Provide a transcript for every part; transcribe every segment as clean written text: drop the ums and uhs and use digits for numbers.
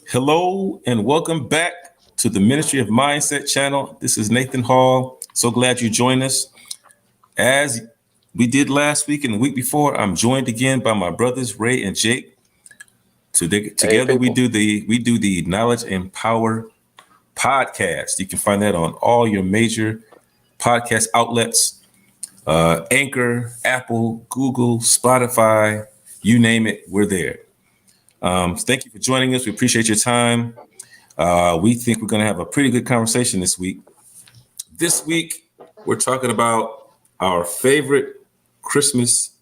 Hello and welcome back to the Ministry of Mindset channel. This is Nathan Hall. So glad you joined us. As we did last week and the week before, I'm joined again by my brothers Ray and Jake. Together we do the Knowledge and Power podcast. You can find that on all your major podcast outlets, Anchor, Apple, Google, Spotify, you name it, we're there. Thank you for joining us. We appreciate your time. We think we're going to have a pretty good conversation this week. This week, we're talking about our favorite Christmas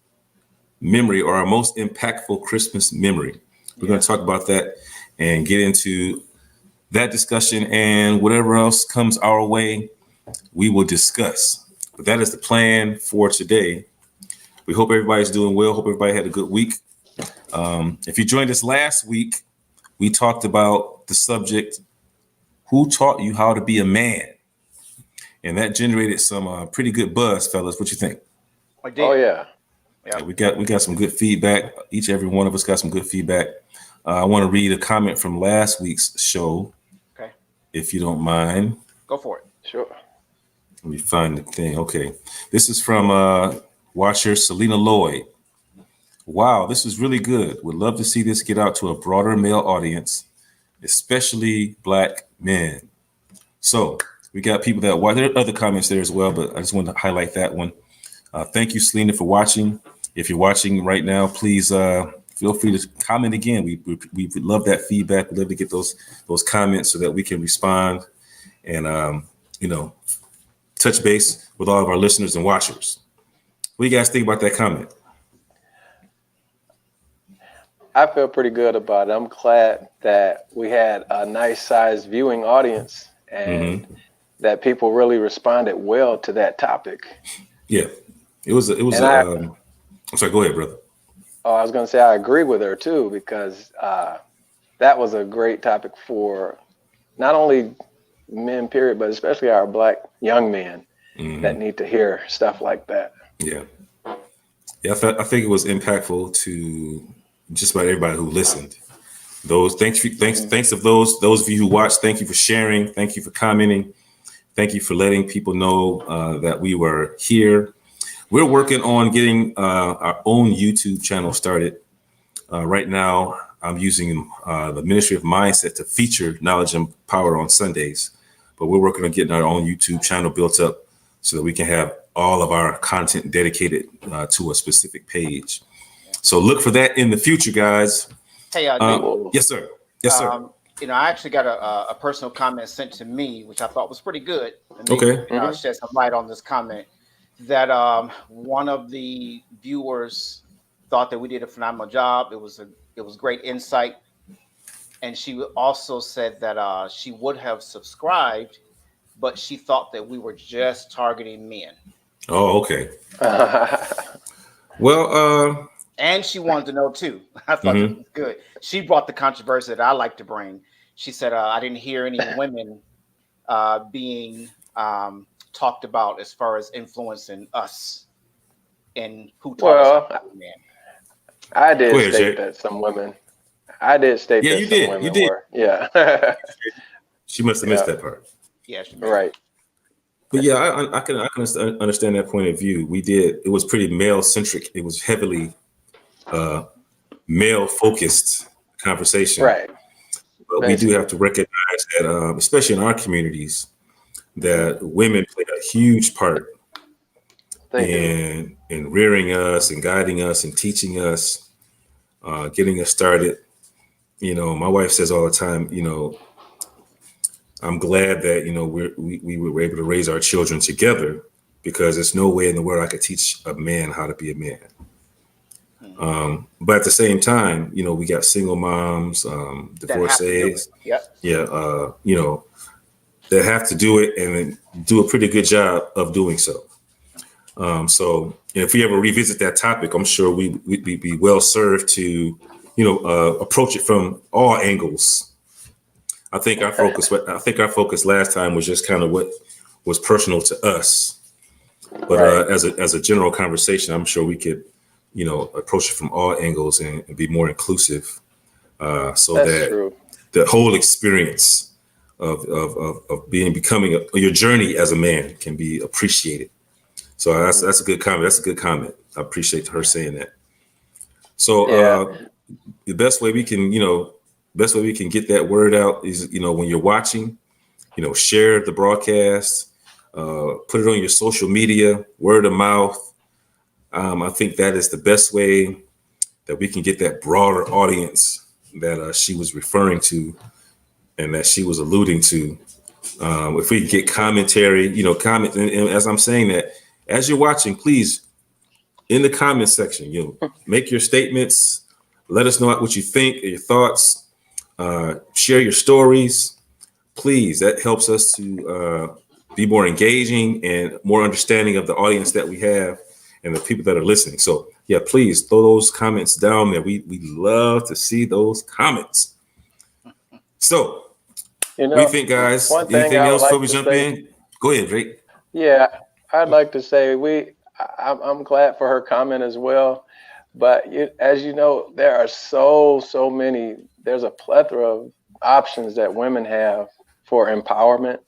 memory or our most impactful Christmas memory. We're going to talk about that and get into that discussion, and whatever else comes our way, we will discuss. But that is the plan for today. We hope everybody's doing well. Hope everybody had a good week. If you joined us last week, we talked about the subject, who taught you how to be a man? And that generated some pretty good buzz, fellas. What you think? I did. Oh yeah. We got some good feedback. Every one of us got some good feedback. I want to read a comment from last week's show. Okay. If you don't mind. Go for it. Sure. Let me find the thing. Okay. This is from watcher Selena Lloyd. Wow, this is really good. Would love to see this get out to a broader male audience, especially Black men. So we got people that watch. There are other comments there as well, but I just wanted to highlight that one. Thank you, Selena, for watching. If you're watching right now, please feel free to comment again. We would love that feedback. We'd love to get those comments so that we can respond and touch base with all of our listeners and watchers. What do you guys think about that comment? I feel pretty good about it. I'm glad that we had a nice sized viewing audience and that people really responded well to that topic. Yeah, it was. I'm sorry, go ahead, brother. Oh, I was going to say I agree with her too, because that was a great topic for not only men, period, but especially our Black young men that need to hear stuff like that. Yeah. I think it was impactful to just about everybody who listened. Thanks of those of you who watched. Thank you for sharing. Thank you for commenting. Thank you for letting people know that we were here. We're working on getting our own YouTube channel started. Right now, I'm using the Ministry of Mindset to feature Knowledge and Power on Sundays. But we're working on getting our own YouTube channel built up so that we can have all of our content dedicated to a specific page. So look for that in the future, guys. Hey, yes, sir. Yes, sir. I actually got a personal comment sent to me, which I thought was pretty good. Okay. Shed some light on this comment that one of the viewers thought that we did a phenomenal job. It was great insight, and she also said that she would have subscribed, but she thought that we were just targeting men. Oh, okay. Well, and she wanted to know too. I thought that was good. She brought the controversy that I like to bring. She said, I didn't hear any women being talked about as far as influencing us and who taught us. I did state that some women. I did state that you some did. women You did. were. Yeah. She must have missed that part. Yeah. Right. But yeah, I can understand that point of view. It was pretty male centric. It was heavily male focused conversation. Right. But we do have to recognize that, especially in our communities, that women play a huge part in rearing us and guiding us and teaching us, getting us started. My wife says all the time, I'm glad that, we were able to raise our children together, because there's no way in the world I could teach a man how to be a man. But at the same time, we got single moms, divorcees, that have to do it and do a pretty good job of doing so. So if we ever revisit that topic, I'm sure we'd be well served to, approach it from all angles. I think our focus last time was just kind of what was personal to us. But as a general conversation, I'm sure we could, approach it from all angles and be more inclusive, so That's that true. the whole experience of becoming your journey as a man can be appreciated. So that's a good comment. That's a good comment. I appreciate her saying that. So the best way we can get that word out is, when you're watching, share the broadcast, put it on your social media, word of mouth. I think that is the best way that we can get that broader audience that she was referring to and that she was alluding to. If we can get commentary, comment, and as I'm saying that, as you're watching, please, in the comment section, make your statements. Let us know what you think, your thoughts. Share your stories. Please, that helps us to be more engaging and more understanding of the audience that we have and the people that are listening. So, yeah, please throw those comments down there. We love to see those comments. So, what do you think, guys? Anything else before we jump in? Go ahead, Drake. Yeah, I'd like to say I'm glad for her comment as well. But as you know, there are so many. There's a plethora of options that women have for empowerment,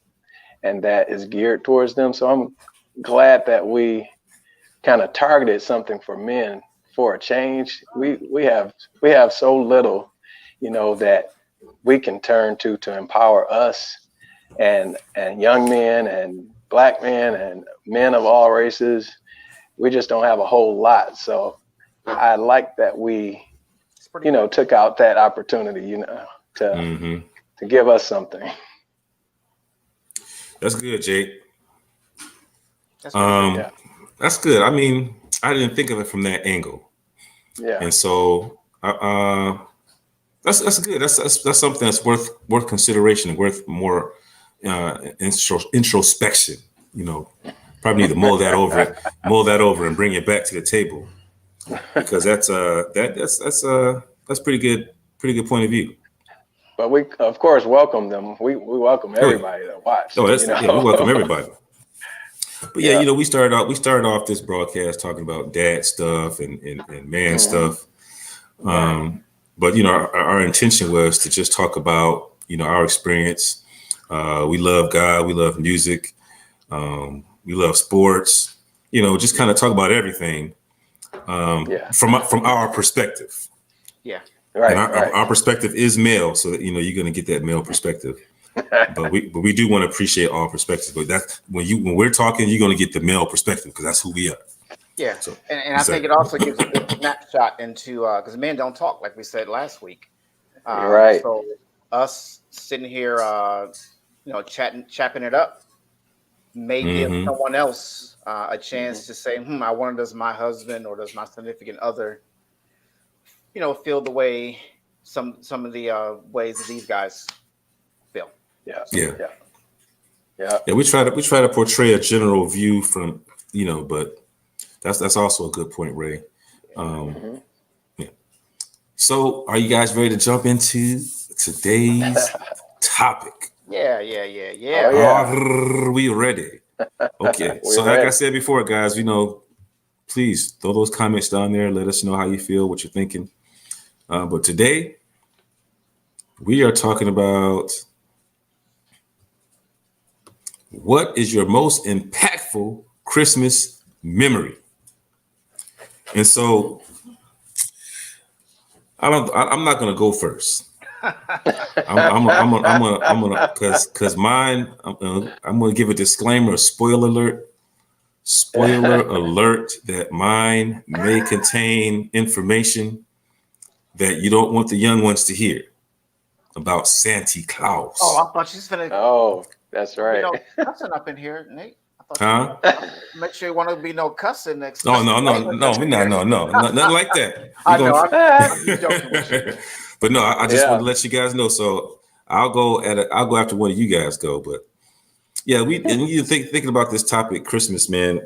and that is geared towards them. So I'm glad that we kind of targeted something for men for a change. We have so little, that we can turn to empower us and young men and Black men and men of all races. We just don't have a whole lot. So I like that we, took out that opportunity, to give us something. That's good, Jake. That's That's good. I mean, I didn't think of it from that angle. Yeah. And so that's good. That's something that's worth consideration and worth more introspection. Probably need to mull that over and bring it back to the table, because that's pretty good point of view. But we of course welcome them. We welcome everybody that watched. We welcome everybody. But yeah, we started off this broadcast talking about dad stuff and man stuff. But our intention was to just talk about our experience. We love God, we love music, we love sports. Just kind of talk about everything from our perspective. Yeah. Right. And our perspective is male, so that you're going to get that male perspective. But we do want to appreciate all perspectives. But that's when we're talking, you're going to get the male perspective, because that's who we are. Yeah. So, and I think it also gives a good snapshot into because men don't talk, like we said last week. Right. So us sitting here, chopping it up, may give someone else a chance to say, I wonder, does my husband or does my significant other, feel the way some of the ways that these guys feel. Yeah. We try to portray a general view from, but that's also a good point, Ray. Yeah. So are you guys ready to jump into today's topic? Yeah. Oh, Are we ready? Okay. So like I said before, guys, please throw those comments down there. Let us know how you feel, what you're thinking. But today we are talking about what is your most impactful Christmas memory. And so I'm not going to go first. I'm gonna because mine. I'm gonna give a disclaimer, a spoiler alert. Spoiler alert that mine may contain information that you don't want the young ones to hear about Santa Claus. Oh, I thought you was finna. Oh, that's right. Cussing up in here, Nate. I thought make sure you want to be no cussing next. No, nothing like that. I know. But no, I just want to let you guys know. So I'll go after one of you guys go. But yeah, thinking about this topic, Christmas, man.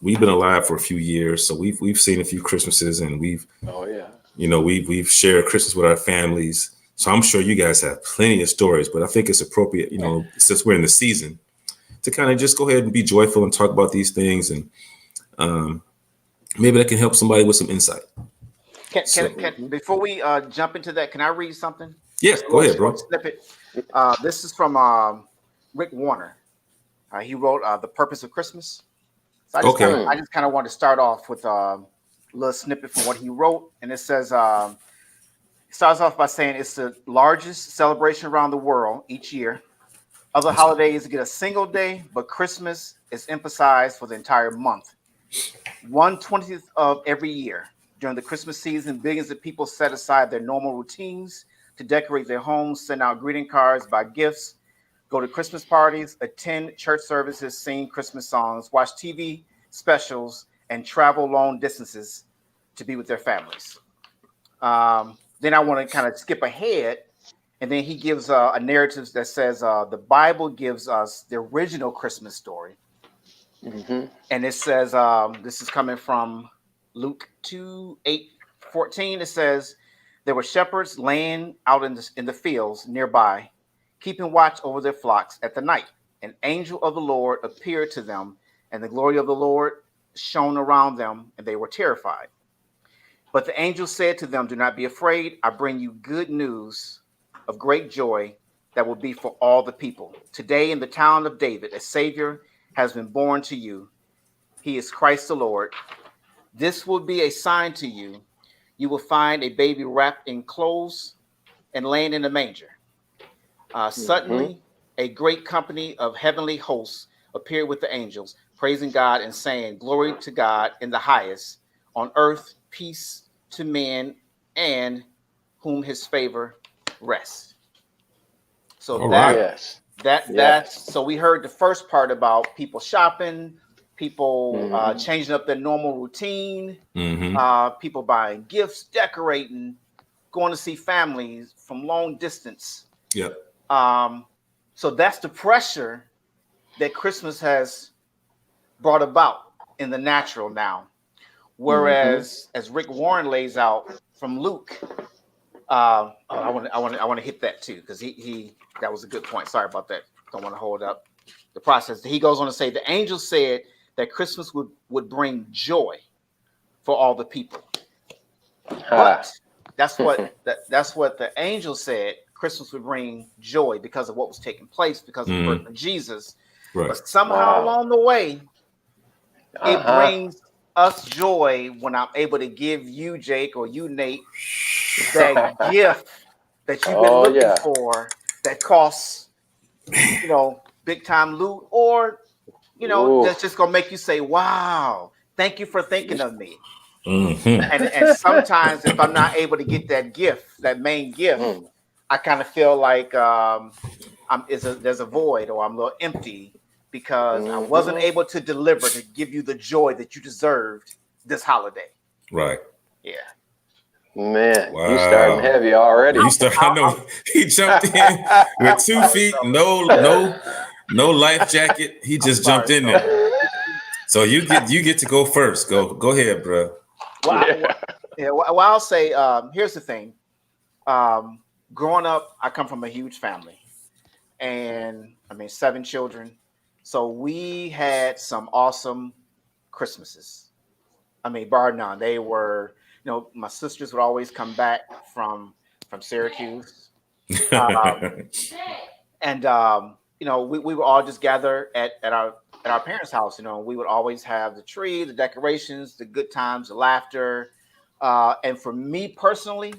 We've been alive for a few years, so we've seen a few Christmases, and we've shared Christmas with our families. So I'm sure you guys have plenty of stories. But I think it's appropriate, since we're in the season, to kind of just go ahead and be joyful and talk about these things, and maybe that can help somebody with some insight. Can before we jump into that, can I read something? Yeah, go ahead, bro. Snippet. This is from Rick Warner. He wrote "The Purpose of Christmas." So I just kind of want to start off with a little snippet from what he wrote, and it says. It starts off by saying it's the largest celebration around the world each year. Other holidays get a single day, but Christmas is emphasized for the entire month. 1/20th of every year. During the Christmas season, billions of people set aside their normal routines to decorate their homes, send out greeting cards, buy gifts, go to Christmas parties, attend church services, sing Christmas songs, watch TV specials, and travel long distances to be with their families. Then I want to kind of skip ahead, and then he gives a narrative that says the Bible gives us the original Christmas story. Mm-hmm. And it says, this is coming from Luke 2:8-14. It says, there were shepherds laying out in the fields nearby, keeping watch over their flocks at the night. An angel of the Lord appeared to them, and the glory of the Lord shone around them, and they were terrified. But the angel said to them, do not be afraid. I bring you good news of great joy that will be for all the people. Today in the town of David, a Savior has been born to you. He is Christ the Lord. This will be a sign to you. You will find a baby wrapped in clothes and laying in a manger. Suddenly, a great company of heavenly hosts appeared with the angels, praising God and saying, glory to God in the highest, on earth, peace to men and whom his favor rests. So that's so we heard the first part about people shopping, people changing up their normal routine, people buying gifts, decorating, going to see families from long distance. Yep. So that's the pressure that Christmas has brought about in the natural now. Whereas, as Rick Warren lays out from Luke, I want to hit that too, because he that was a good point. Sorry about that. Don't want to hold up the process. He goes on to say the angel said that Christmas would bring joy for all the people. But that's what the angel said. Christmas would bring joy because of what was taking place, because of the birth of Jesus. Right. But somehow along the way, it brings us joy when I'm able to give you, Jake, or you, Nate, that gift that you've been looking for that costs, big time loot, or, that's just going to make you say, wow, thank you for thinking of me. And sometimes if I'm not able to get that gift, that main gift, I kind of feel like there's a void, or I'm a little empty, because I wasn't able to deliver to give you the joy that you deserved this holiday. Right. Yeah. Man, you starting heavy already. I know he jumped in with 2 feet, no life jacket. He just jumped in there. So you get to go first. Go ahead, bro. Well, I'll say here's the thing. Growing up, I come from a huge family, and 7 children. So we had some awesome Christmases. Bar none. They were, my sisters would always come back from Syracuse. And we would all just gather at our parents' house. We would always have the tree, the decorations, the good times, the laughter. And for me personally,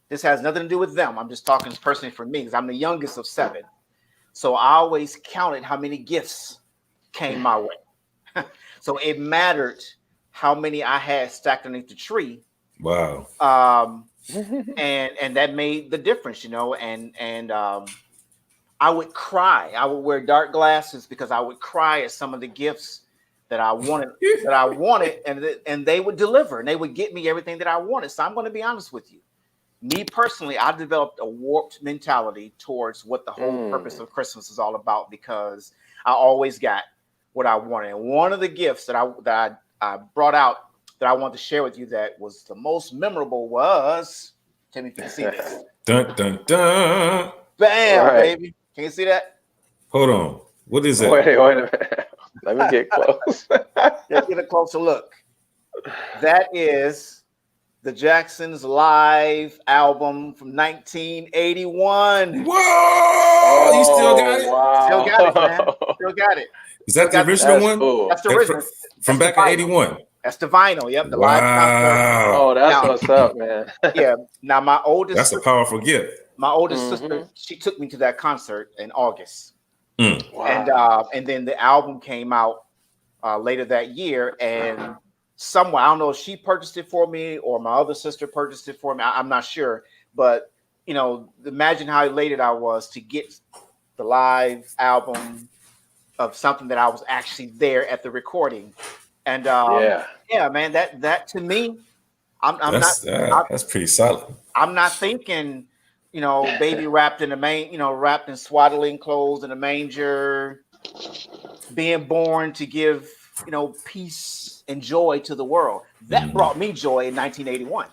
this has nothing to do with them. I'm just talking personally for me, because I'm the youngest of 7. So I always counted how many gifts came my way. So it mattered how many I had stacked underneath the tree. Wow. And that made the difference, and I would cry. I would wear dark glasses because I would cry at some of the gifts that I wanted, and they would deliver, and they would get me everything that I wanted. So I'm going to be honest with you. Me personally, I developed a warped mentality towards what the whole purpose of Christmas is all about, because I always got what I wanted. And one of the gifts that I brought out that I want to share with you that was the most memorable was, tell me if you can see this. Dun, dun, dun. Bam, baby. Can you see that? Hold on. What is that? Wait a minute. Let me get close. Let's get a closer look. That is the Jacksons live album from 1981. Whoa! You still got it? Wow. Still got it, man. Still got it. Is that the Still got original That's one? cool. That's the That original. from That's back the in vinyl. '81. That's the vinyl. Yep, the live concert. Wow. Oh, that's Now- what's up, man. Yeah. Now my oldest That's a powerful gift. sister, she took me to that concert in August. Mm. Wow. And then the album came out later that year, and someone, I don't know if she purchased it for me or my other sister purchased it for me. I'm not sure, but you know, imagine how elated I was to get the live album of something that I was actually there at the recording. And yeah, man, that to me, That's pretty solid. I'm not thinking, you know, baby wrapped in wrapped in swaddling clothes in a manger, being born to give, you know, peace and joy to the world. That brought me joy in 1981.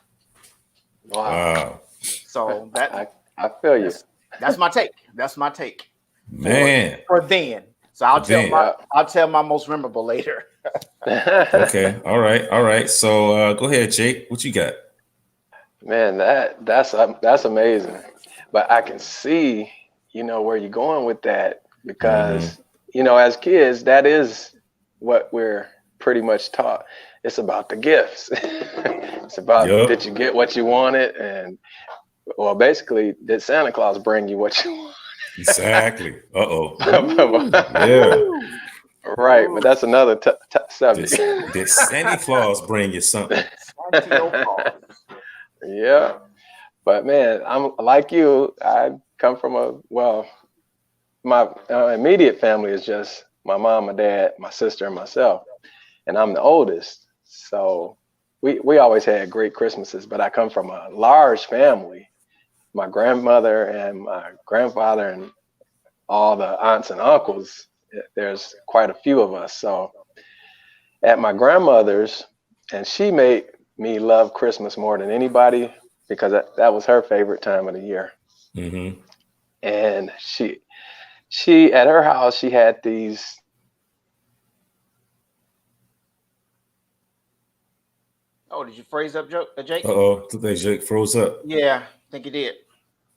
Wow. So that I feel you. that's my take. That's my take. Man. For then. So I'll tell my most memorable later. Okay. All right. So go ahead, Jake. What you got? Man, that's amazing. But I can see, you know, where you're going with that because, you know, as kids, that is what we're pretty much taught. It's about the gifts. It's about did you get what you wanted, and well, basically, did Santa Claus bring you what you want? Exactly. Yeah. Right, but that's another subject. Did Santa Claus bring you something? Yeah, but man, I'm like you. I come from my immediate family is just my mom, my dad, my sister, and myself, and I'm the oldest. So we always had great Christmases. But I come from a large family. My grandmother and my grandfather and all the aunts and uncles. There's quite a few of us. So at my grandmother's, and she made me love Christmas more than anybody because that was her favorite time of the year. Mm-hmm. And she at her house, she had these. Oh, did you freeze up, Jake? Uh-oh, today Jake froze up. Yeah, I think you did.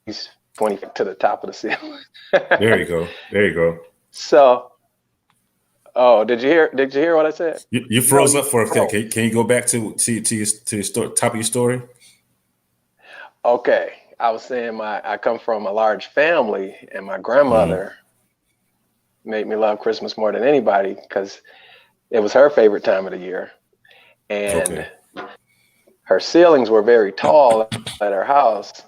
He's 20 feet to the top of the ceiling. There you go. So, did you hear what I said? You froze up for a second. Can you go back to your story, top of your story? Okay, I was saying I come from a large family, and my grandmother made me love Christmas more than anybody because it was her favorite time of the year, and her ceilings were very tall at her house,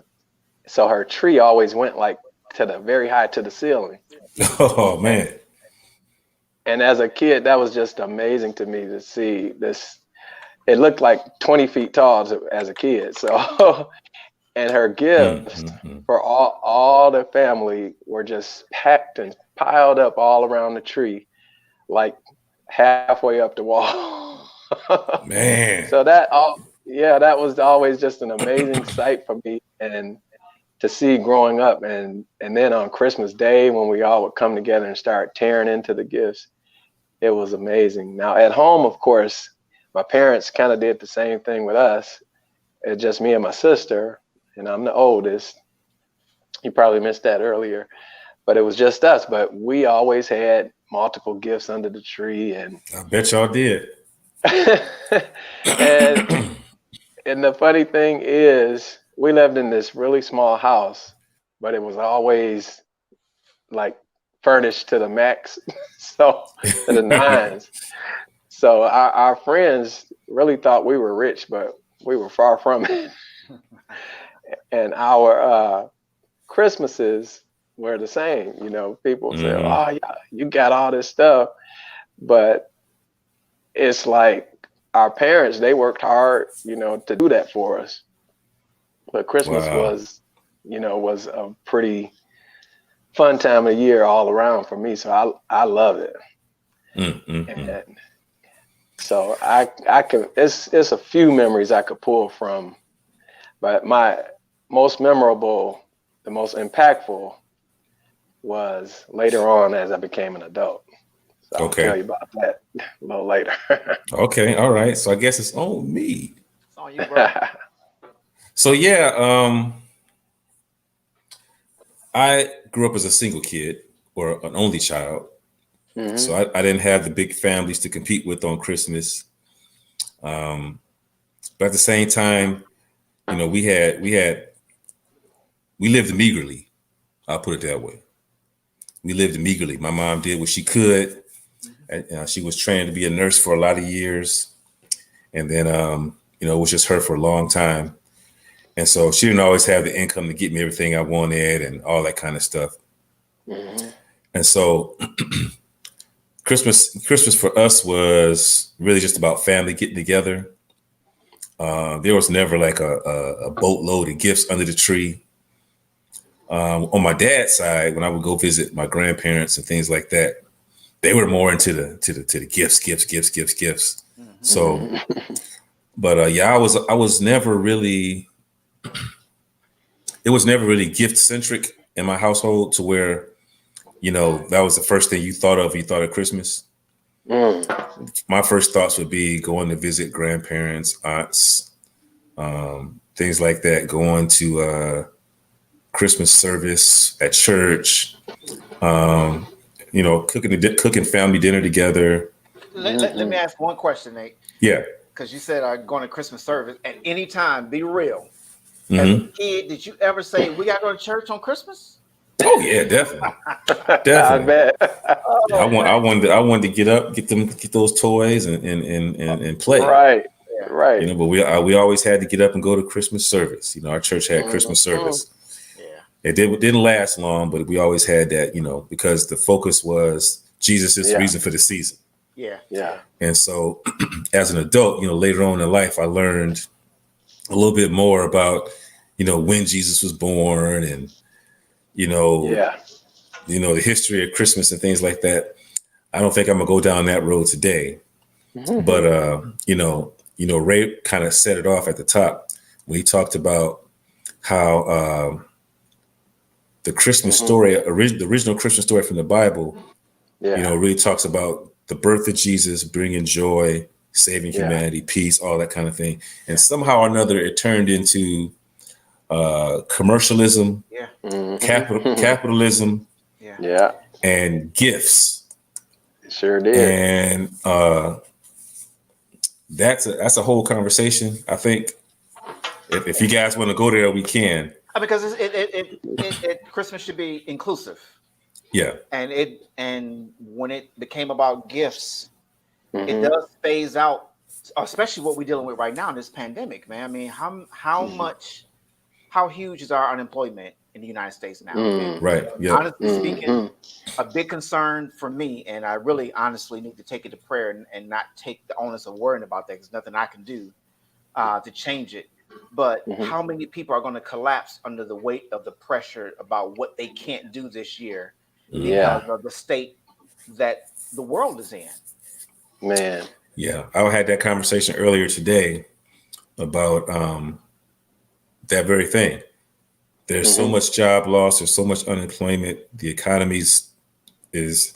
so her tree always went like to the very high to the ceiling. Oh man! And as a kid, that was just amazing to me to see this. It looked like 20 feet tall as a kid. So, and her gifts for all the family were just packed and piled up all around the tree, like halfway up the wall. Man. So that was always just an amazing sight for me and to see growing up. And then on Christmas Day, when we all would come together and start tearing into the gifts, it was amazing. Now at home, of course, my parents kind of did the same thing with us. It's just me and my sister, and I'm the oldest. You probably missed that earlier, but it was just us. But we always had multiple gifts under the tree, and I bet y'all did. and the funny thing is, we lived in this really small house, but it was always like furnished to the max, so to the nines. So our friends really thought we were rich, but we were far from it. And our Christmases were the same. You know, people say, "Oh, yeah, you got all this stuff," but it's like our parents, they worked hard, you know, to do that for us. But Christmas was a pretty fun time of year all around for me. So I love it. And so I can, it's a few memories I could pull from, but my most memorable, the most impactful was later on as I became an adult. So I'll tell you about that a little later. Okay. All right. So I guess it's on me. It's on you, bro. So yeah, I grew up as a single kid or an only child. Mm-hmm. So I didn't have the big families to compete with on Christmas. But at the same time, you know, we lived meagerly. I'll put it that way. We lived meagerly. My mom did what she could. She was trained to be a nurse for a lot of years. And then, you know, it was just her for a long time. And so she didn't always have the income to get me everything I wanted and all that kind of stuff. Mm-hmm. And so Christmas for us was really just about family getting together. There was never like a boatload of gifts under the tree. On my dad's side, when I would go visit my grandparents and things like that, they were more into the gifts. So, but yeah, I was never really. It was never really gift centric in my household to where, you know, that was the first thing you thought of. You thought of Christmas. My first thoughts would be going to visit grandparents, aunts, things like that. Going to Christmas service at church. You know, cooking family dinner together. Let me ask one question, Nate. Yeah. Because you said going to Christmas service at any time. Be real. Mm-hmm. As a kid, did you ever say we got to go to church on Christmas? Oh yeah, definitely. I bet. I wanted to get up, get those toys and play. Right. Yeah. Right. You know, but we always had to get up and go to Christmas service. You know, our church had Christmas service. Yeah. It didn't last long, but we always had that, you know, because the focus was Jesus is the reason for the season. Yeah. Yeah. And so as an adult, you know, later on in life, I learned a little bit more about, you know, when Jesus was born and, you know, the history of Christmas and things like that. I don't think I'm gonna go down that road today. Mm-hmm. But you know, Ray kind of set it off at the top when he talked about how the Christmas story, the original Christmas story from the Bible, you know, really talks about the birth of Jesus, bringing joy, saving humanity, peace, all that kind of thing. And somehow or another, it turned into commercialism, capitalism, and gifts. It sure did. And that's a whole conversation. I think if you guys want to go there, we can. Because Christmas should be inclusive. Yeah. And when it became about gifts, it does phase out, especially what we're dealing with right now in this pandemic, man. I mean, how huge is our unemployment in the United States now? Right. Yeah. Honestly speaking, a big concern for me, and I really honestly need to take it to prayer and not take the onus of worrying about that because nothing I can do to change it. But how many people are going to collapse under the weight of the pressure about what they can't do this year because of the state that the world is in? Man. Yeah. I had that conversation earlier today about that very thing. There's so much job loss. There's so much unemployment. The economy is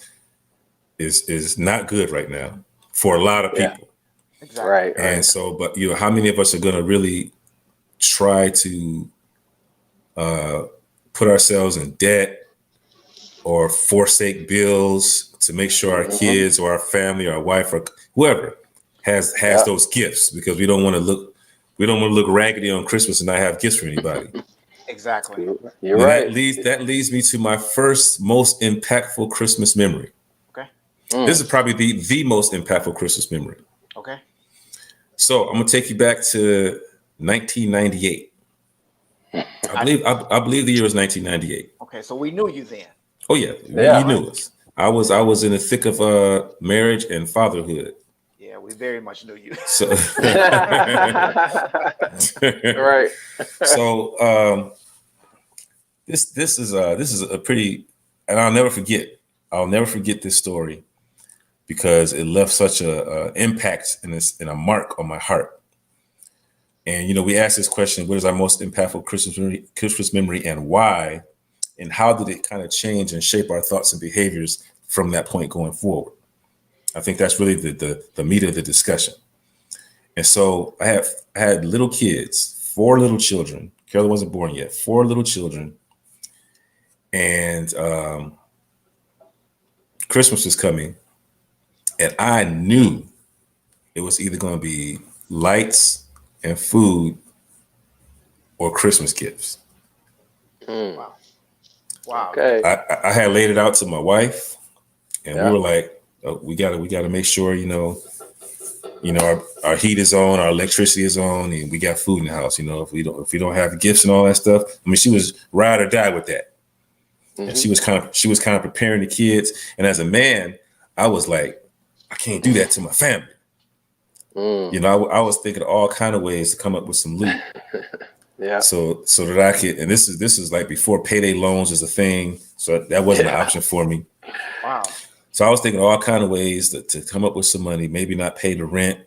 not good right now for a lot of people. Exactly. Right. And so, but you know, how many of us are going to really try to put ourselves in debt or forsake bills to make sure our kids or our family or our wife or whoever has those gifts, because we don't want to look raggedy on Christmas and not have gifts for anybody. Exactly. You're right. That leads me to my first most impactful Christmas memory. Okay. This is probably the most impactful Christmas memory. Okay. So I'm gonna take you back to 1998. I believe the year was 1998. Okay, so we knew you then. Oh yeah, you knew us. I was in the thick of marriage and fatherhood. Yeah, we very much knew you. So Right. So this is a pretty, and I'll never forget this story because it left such a impact and a mark on my heart. And you know, we asked this question: what is our most impactful Christmas memory, and why? And how did it kind of change and shape our thoughts and behaviors from that point going forward? I think that's really the meat of the discussion. And so I had little kids, 4 little children. Carolyn wasn't born yet. 4 little children. And Christmas was coming. And I knew it was either going to be lights and food or Christmas gifts. Wow. Wow. Okay. I had laid it out to my wife, and Yeah. we were like, oh, we gotta make sure, our heat is on, our electricity is on, and we got food in the house. If we don't have gifts and all that stuff. I mean, she was ride or die with that. Mm-hmm. And she was kind of preparing the kids. And as a man, I was like, I can't do that to my family. I was thinking of all kind of ways to come up with some loot. Yeah. So that I could, and this is like before payday loans is a thing. So that wasn't an option for me. Wow. So I was thinking all kind of ways to come up with some money, maybe not pay the rent,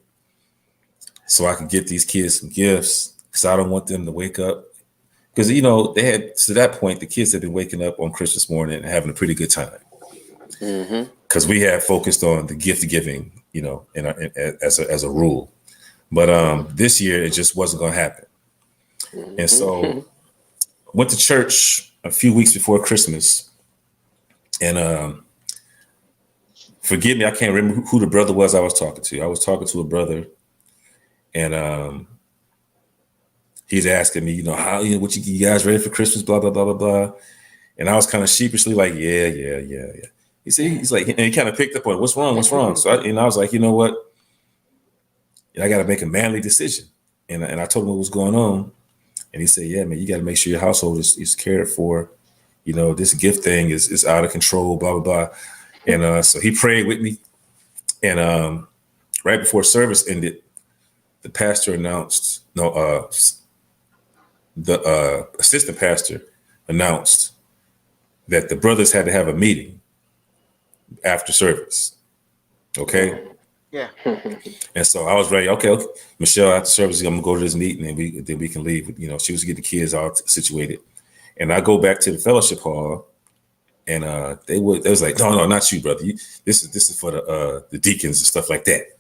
so I could get these kids some gifts, because I don't want them to wake up. Because, they had, to that point, the kids had been waking up on Christmas morning and having a pretty good time. Because we had focused on the gift giving, as a rule. But this year, it just wasn't going to happen. And so went to church a few weeks before Christmas. And forgive me, I can't remember who the brother was I was talking to. I was talking to a brother, and he's asking me, how, what you guys ready for Christmas, blah, blah, blah, blah, blah. And I was kind of sheepishly like, yeah. He's like, and he kind of picked up on it. What's wrong? So I was like, you know what? I got to make a manly decision. And I told him what was going on. And he said, yeah, man, you got to make sure your household is cared for. This gift thing is out of control, blah, blah, blah. And so he prayed with me. And right before service ended, the pastor announced, the assistant pastor announced that the brothers had to have a meeting after service. Okay. Yeah. And so I was ready. Okay. Michelle, after service, I'm gonna go to this meeting, and then we can leave. She was getting the kids all situated. And I go back to the fellowship hall, and they was like, no, not you, brother. This is for the deacons and stuff like that.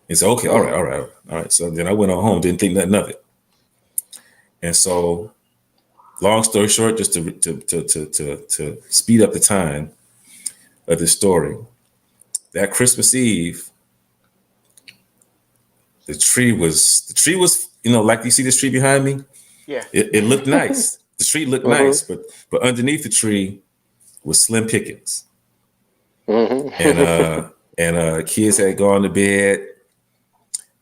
And so, okay, all right. So then I went on home, didn't think nothing of it. And so, long story short, just to speed up the time of this story, that Christmas Eve, the tree was, like you see this tree behind me. Yeah. It looked nice. The tree looked nice, but underneath the tree was slim pickings. And kids had gone to bed,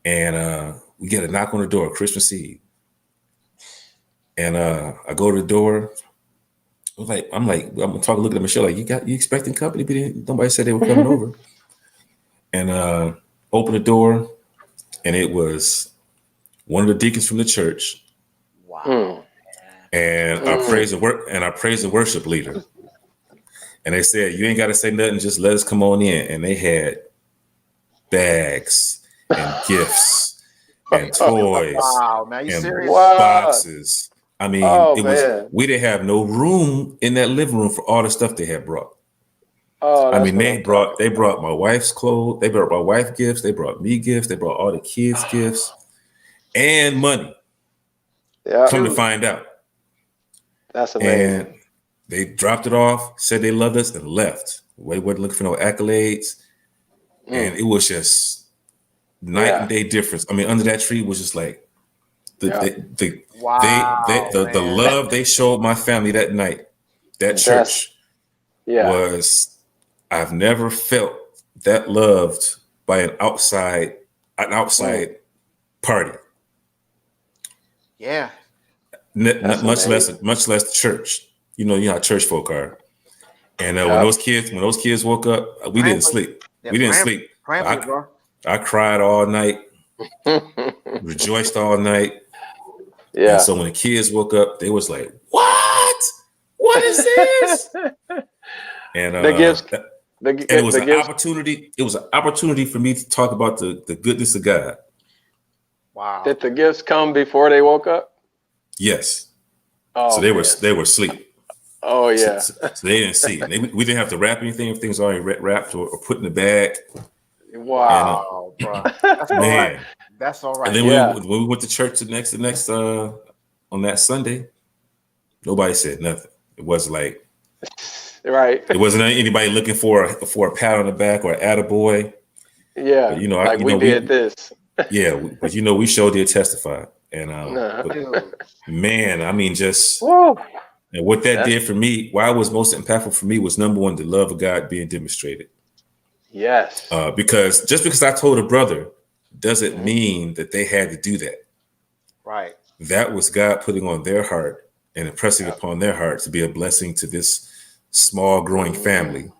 and we get a knock on the door, Christmas Eve. And I go to the door. I'm talking, looking at Michelle, like, you expecting company? But nobody said they were coming over. And open the door, and it was one of the deacons from the church. Wow. And I praise the worship leader. And they said, you ain't got to say nothing, just let us come on in. And they had bags and gifts and toys. Wow, man, you and serious? Boxes. I mean, man. we didn't have no room in that living room for all the stuff they had brought. Oh, they brought my wife's clothes, they brought my wife gifts, they brought me gifts, they brought all the kids gifts and money. Yeah. Come to find out. That's amazing. And they dropped it off, said they loved us, and left. We wasn't looking for no accolades. And it was just night and day difference. I mean, under that tree was just like the love they showed my family that night. That church was, I've never felt that loved by an outside party. Yeah. Much less the church. You know how church folk are. And when those kids woke up, we didn't sleep. We didn't sleep. I cried all night, rejoiced all night. Yeah. And so when the kids woke up, they was like, "What? What is this?" And it was an opportunity. It was an opportunity for me to talk about the goodness of God. Wow. Did the gifts come before they woke up? Yes. Oh, so they were asleep. Oh yeah. So they didn't see it. We didn't have to wrap anything. Everything was already wrapped or put in the bag. Wow, bro. Man. That's all right. And then Yeah. when we went to church the next on that Sunday, nobody said nothing. It was like Right. it wasn't anybody looking for a pat on the back or attaboy. Yeah. But you know, Like we did this. but you know, we sure did testify. And Nah. but Dude. man, I mean, just Woo. and what that That's- did for me, why it was most impactful for me was number one, the love of God being demonstrated. Yes. Because just because I told a brother doesn't Mhm. mean that they had to do that. Right. That was God putting on their heart and impressing Yep. upon their heart to be a blessing to this small growing family.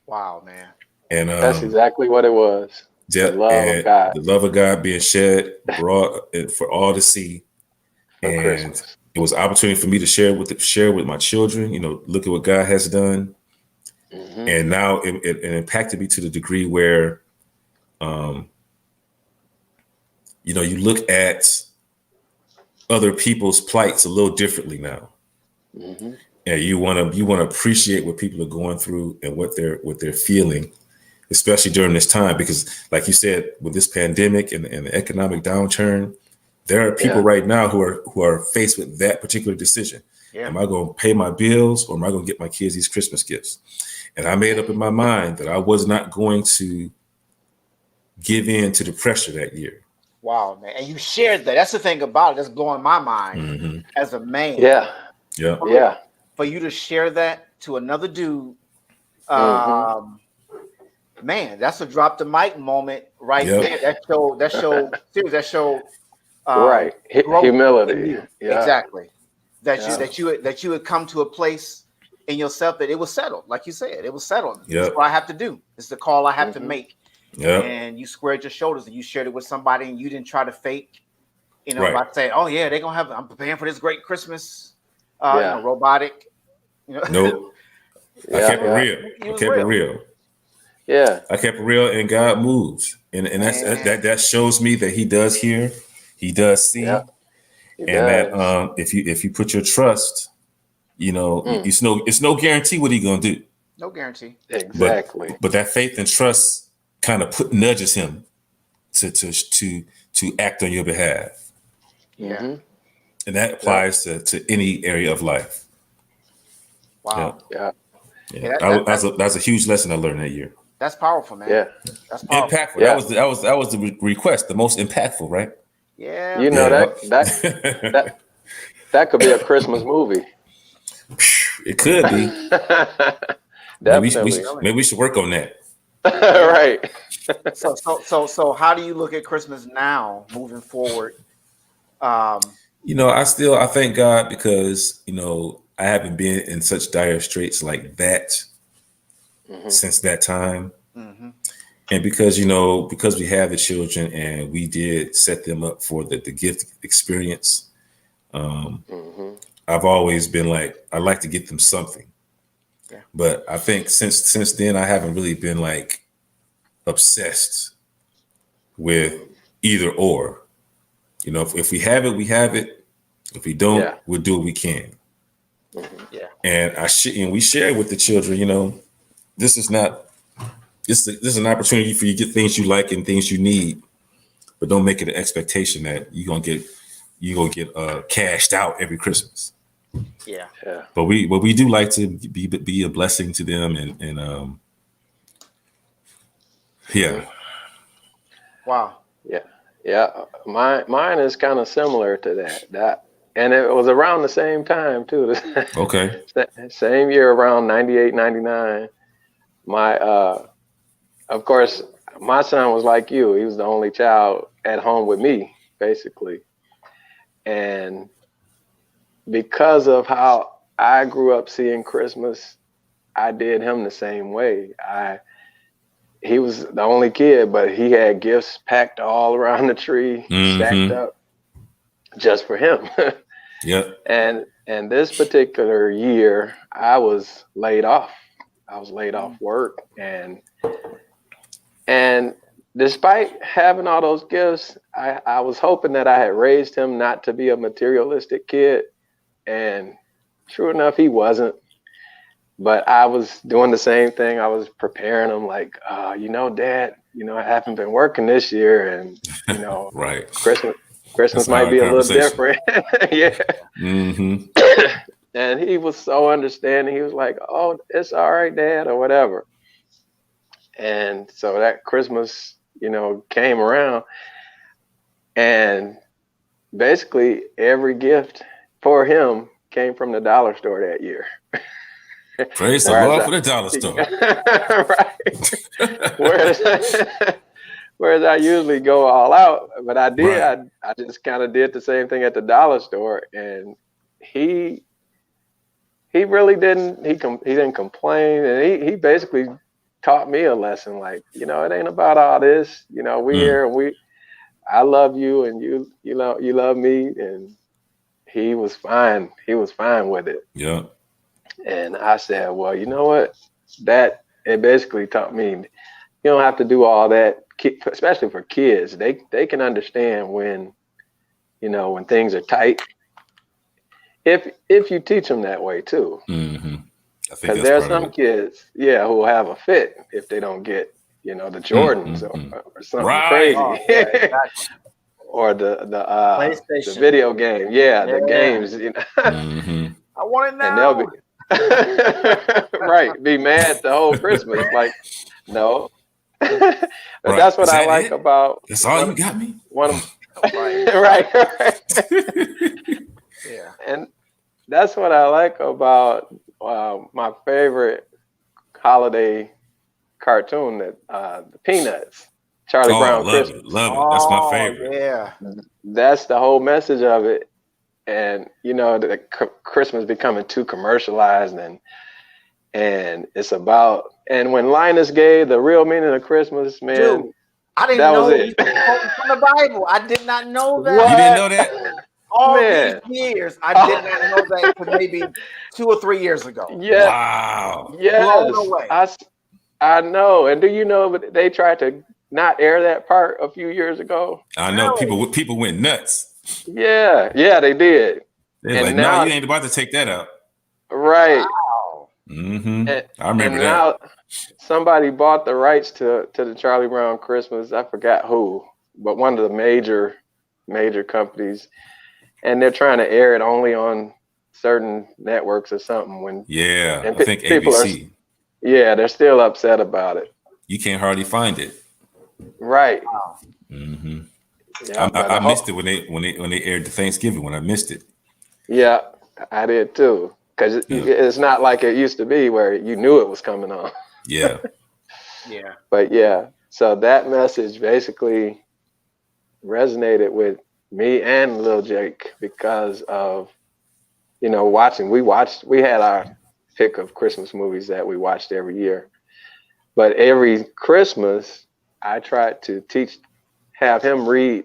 Wow, man. And That's exactly what it was. The love of God the love of God being shed abroad for all to see. for And Christmas. it was an opportunity for me to share with my children, you know, look at what God has done. Mhm. And now it impacted me to the degree where, you know, you look at other people's plights a little differently now. Mhm. And you want to appreciate what people are going through and what they're feeling, especially during this time, because like you said, with this pandemic and the economic downturn, there are people Yeah. right now who are faced with that particular decision. Yeah. Am I going to pay my bills or am I going to get my kids these Christmas gifts? And I made up in my mind that I was not going to give in to the pressure that year. Wow, man. And you shared that. That's the thing about it that's blowing my mind Mm-hmm. as a man. Yeah. Yeah. Yeah. For you to share that to another dude, Mhm. man, that's a drop the mic moment right Yep. there. That showed Right. growth in Humility. you. Yeah. Exactly. That Yeah. you had come to a place in yourself that it was settled. Like you said, it was settled. This is Yep. what I have to do. This is the call I have to Mhm. make. Yep. And you squared your shoulders and you shared it with somebody and you didn't try to fake, you know, Right. by saying, oh yeah, they're gonna have I'm preparing for this great Christmas, Yeah. robotic, you know. Nope. I Yeah. kept it Yeah. real. It I was kept it real. real. Yeah. I kept it real, and God moves, and that's Man. that shows me that He does hear, He does see, Yeah. He and that does. if you put your trust, you know, Mm. it's no guarantee what He's gonna do, No guarantee. Exactly. but that faith and trust kind of nudges Him to act on your behalf, Yeah. Mhm. and that applies to any area of life. Wow. Yeah. Yeah. Yeah, That's a huge lesson I learned that year. that's powerful, man. Yeah. That's powerful. Impactful. Yeah. That was the request, the most impactful, right? Yeah. You know Yeah. that could be a Christmas movie. It could be. Definitely. Maybe we should work on that. Right. So how do you look at Christmas now moving forward? You know, I thank God because, you know, I haven't been in such dire straits like that Mhm. since that time. Mm-hmm. And because, you know, because we have the children and we did set them up for the gift experience, Mhm. I've always been like, I like to get them something. Yeah. But I think since then, I haven't really been like obsessed with either or. You know, if we have it, we have it. If we don't, Yeah. we'll do what we can. Mhm. Yeah. And we share with the children, you know, this is an opportunity for you to get things you like and things you need, but don't make it an expectation that you're gonna get cashed out every Christmas. Yeah. Yeah. But we do like to be a blessing to them and yeah. Wow. Yeah. Yeah. Mine is kind of similar to that. And it was around the same time too. Okay. Same year, around 98, 99. My of course, my son was like you. He was the only child at home with me, basically. And because of how I grew up seeing Christmas, I did him the same way. He was the only kid, but he had gifts packed all around the tree, stacked Mm-hmm. up just for him. Yep. And this particular year, I was laid off. I was laid off work, and despite having all those gifts, I was hoping that I had raised him not to be a materialistic kid. And true enough, he wasn't. But I was doing the same thing. I was preparing him like, you know, Dad, I haven't been working this year, and Right. Christmas That's a might hard be a little conversation. different. Yeah. Mm-hmm. And he was so understanding. He was like, "Oh, it's all right, Dad," or whatever. And so that Christmas, came around, and basically every gift for him came from the dollar store that year. Praise the Whereas Lord for the dollar store. right. Whereas I usually go all out, but I did. Right. I just kind of did the same thing at the dollar store, and he really didn't. He didn't complain, and he basically taught me a lesson. Like, it ain't about all this. We here, and I love you, and you love me, and he was fine. He was fine with it. Yeah. And I said, well, you know what? That it basically taught me you don't have to do all that, especially for kids. They can understand when when things are tight. If you teach them that way too. Mm-hmm. I think Because that's there are part of some it. kids, who will have a fit if they don't get, the Jordans or something Right. Oh, crazy, yeah, exactly. or the PlayStation. video game, the Yeah. games, Mm-hmm. I want it and they'll now. be right, be mad the whole Christmas, like no. But Right. that's what Is I that like it? about That's all you got me? one of Right. right, Yeah. and that's what I like about my favorite holiday cartoon, that the Peanuts, Charlie Oh, Brown love Christmas. it. Love it. That's my Oh, favorite. yeah. That's the whole message of it. And the Christmas becoming too commercialized, and it's about, and when Linus gave the real meaning of Christmas, man, Dude, I didn't that was know it. he was quoting from the Bible. I did not know that. You didn't know What, that? All these man? years, I did not know that until maybe 2 or 3 years ago. Yeah, Wow. Blown yes, away. I know. And do you know that they tried to not air that part a few years ago? I know Really? people went nuts. Yeah, they did. They're like, And no, you now, ain't about to take that out. right, Wow. Mm-hmm. and, I remember and that. now somebody bought the rights to the Charlie Brown Christmas. I forgot who, but one of the major companies, and they're trying to air it only on certain networks or something. Yeah, And I think people are, ABC. they're still upset about it. You can't hardly find it. Right. Wow. Mm-hmm. Yeah, but I missed it when they aired the Thanksgiving when I missed it. yeah, I did too. Because Yeah. it's not like it used to be where you knew it was coming on. Yeah. Yeah. But yeah, so that message basically resonated with me and Lil Jake because of watching. We had our pick of Christmas movies that we watched every year, but every Christmas I tried to have him read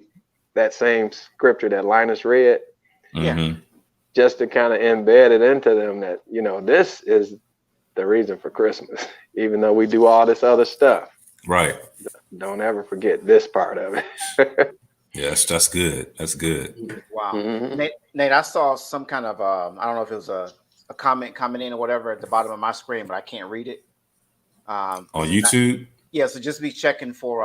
that same scripture that Linus read, Mm-hmm. just to kind of embed it into them that this is the reason for Christmas, even though we do all this other stuff. Right. Don't ever forget this part of it. Yes, that's good. That's good. Wow. Mhm. Nate, I saw some kind of I don't know if it was a comment coming in or whatever at the bottom of my screen, but I can't read it. On So YouTube? so just be checking for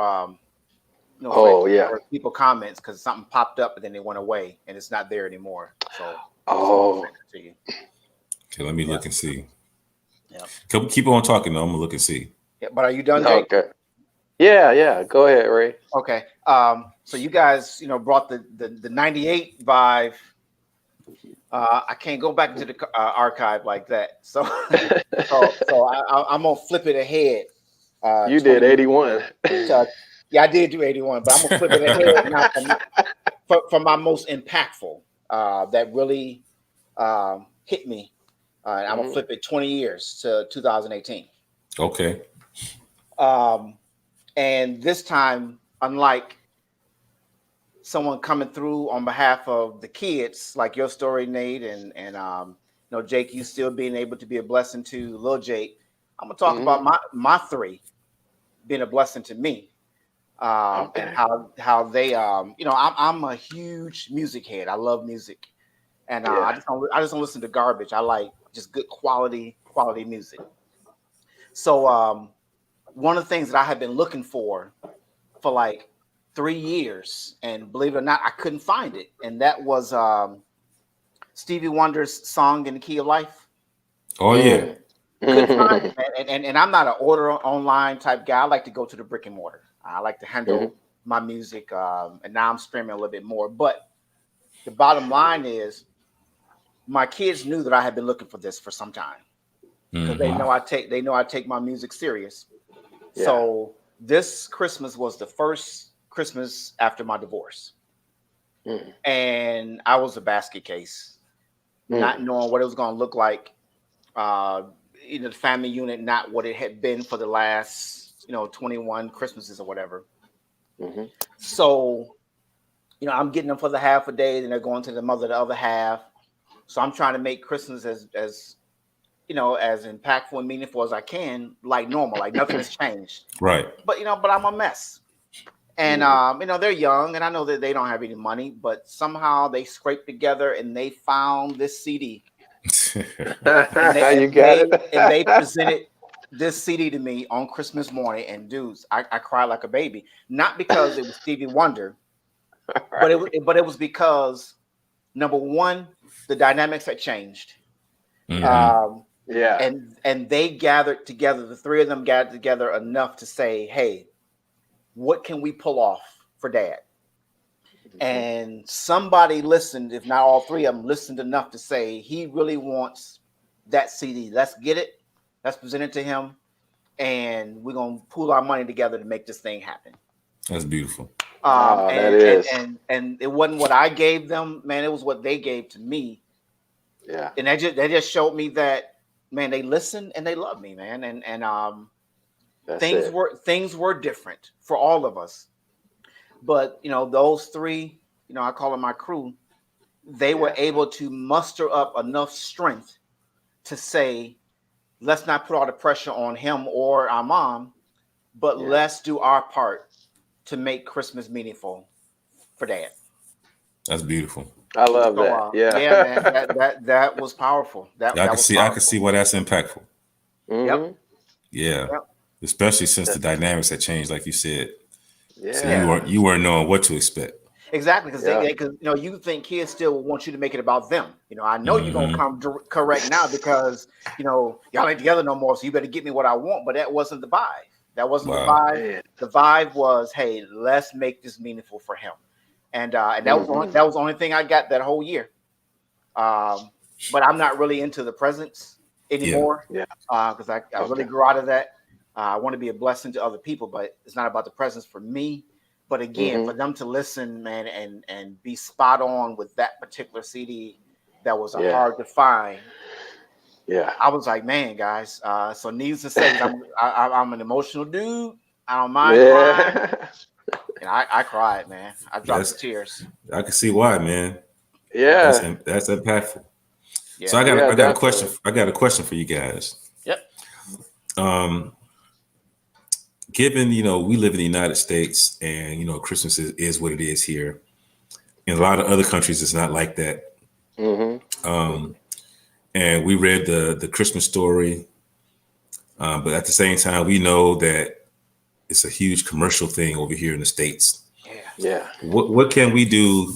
Oh yeah. for people comments, because something popped up but then it went away and it's not there anymore. So Oh, to you. Okay, let me Yeah. look and see. Yeah. Keep on talking though. I'm gonna look and see. Yeah, but are you done, Jake? okay. Yeah. Go ahead, Ray. Okay. So you guys, brought the 98 vibe. I can't go back into the archive like that. So I'm gonna flip it ahead. You did 81. Yeah, I did do 81, but I'm gonna flip it ahead now for my most impactful. That really hit me. I'm gonna flip it 20 years to 2018. Okay. And this time, unlike someone coming through on behalf of the kids, like your story, Nate, and Jake, you still being able to be a blessing to Lil Jake. I'm gonna talk about my three being a blessing to me, and how they, I'm a huge music head. I love music, and I just don't listen to garbage. I like just good quality music. So one of the things that I had been looking for like 3 years, and believe it or not, I couldn't find it. And that was Stevie Wonder's song "In the Key of Life." Oh yeah. Couldn't find it, man. And I'm not an order online type guy. I like to go to the brick and mortar. I like to handle my music, and now I'm streaming a little bit more. But the bottom line is, my kids knew that I had been looking for this for some time, because they know I take my music serious. Yeah. So this Christmas was the first Christmas after my divorce, and I was a basket case, not knowing what it was going to look like. The family unit, not what it had been for the last 21 Christmases or whatever. So I'm getting them for the half a day, then they're going to the mother the other half. So I'm trying to make Christmas as impactful and meaningful as I can, like normal, like nothing has changed. Right. But I'm a mess. And they're young, and I know that they don't have any money, but somehow they scraped together and they found this CD. And they presented this CD to me on Christmas morning, and dudes, I cried like a baby. Not because it was Stevie Wonder, but it was because, number one, the dynamics had changed. And they gathered together. The three of them gathered together enough to say, "Hey, what can we pull off for Dad?" And somebody listened, if not all three of them, listened enough to say, he really wants that CD. Let's get it. Let's present it to him. And we're going to pool our money together to make this thing happen. That's beautiful. And it wasn't what I gave them, man. It was what they gave to me. Yeah. And they just showed me that, man, they listened and they love me, man. And things were different for all of us. But, those three, I call them my crew, they were able to muster up enough strength to say, let's not put all the pressure on him or our mom, but let's do our part to make Christmas meaningful for Dad. That's beautiful. I love that. Man, that was powerful. I can see why that's impactful. Yep. Yeah. Yep. Especially since the dynamics had changed, like you said. Yeah. So you weren't knowing what to expect. Exactly, because you think kids still want you to make it about them. I know you're gonna come correct now because y'all ain't together no more, so you better get me what I want. But that wasn't the vibe. That wasn't the vibe. Man. The vibe was, hey, let's make this meaningful for him, and that was the only thing I got that whole year. But I'm not really into the presents anymore. Because I really grew out of that. I want to be a blessing to other people, but it's not about the presents for me. But again, for them to listen, man, and be spot on with that particular CD that was hard to find. Yeah, I was like, man, guys. So needless to say, I'm an emotional dude. I don't mind crying, and I cried, man. I dropped the tears. I can see why, man. Yeah, that's impactful. Yeah. So I got a question. I got a question for you guys. Yep. Given, we live in the United States and, Christmas is what it is here. In a lot of other countries, it's not like that. And we read the Christmas story. But at the same time, we know that it's a huge commercial thing over here in the States. Yeah. What can we do,